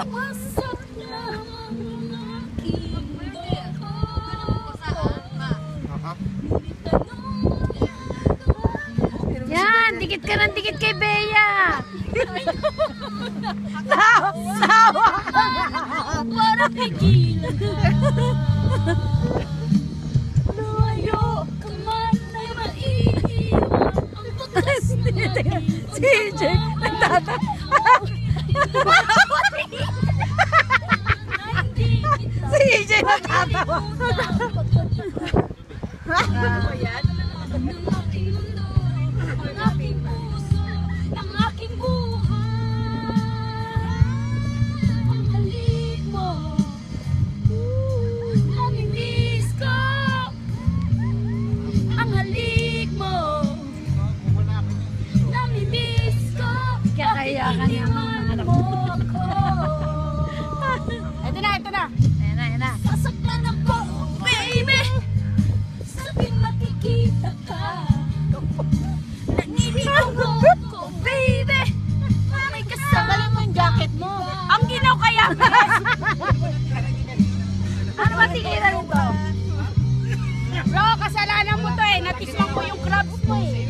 Wasak na ang aking buho. Yan, dikit ka ng dikit kay Bea. Sawa ka para pigilan. Lumayo ka man ay maiiwan ang bakas na Si EJ, nagtata. Si EJ nagtatawa. Ang aking puso, ang aking buhay. Ang halik mo, namimiss ko. Ang halik mo, namimiss ko. Kaya niya mga anak mo mo. ako. Ito na. Ayan na. Sasaktan ako, baby. Sabing makikita ka. Naninigaw ako, baby. May kasama. Tanggalin mo yung jacket mo. Ang ginaw kaya. Ano ba tingilan mo? Bro, kasalanan mo to eh. Natisman ko yung crabs mo eh.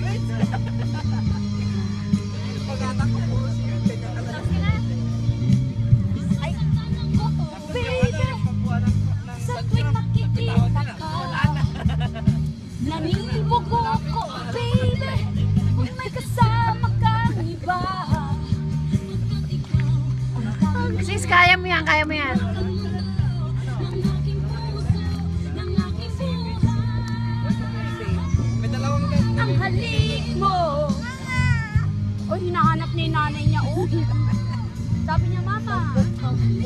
Ay, baby. Sa tuwing nakikita ka. Nanilibog ako, baby. Kung may kasama kang iba. Sis, kaya mo yan. Ang halik mo. O, hinahanap ni nanay niya. Oh. Sabi niya, mama.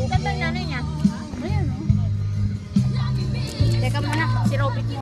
Ganda yung nanay niya. Ayan, oh. Teka muna, si Robert mo.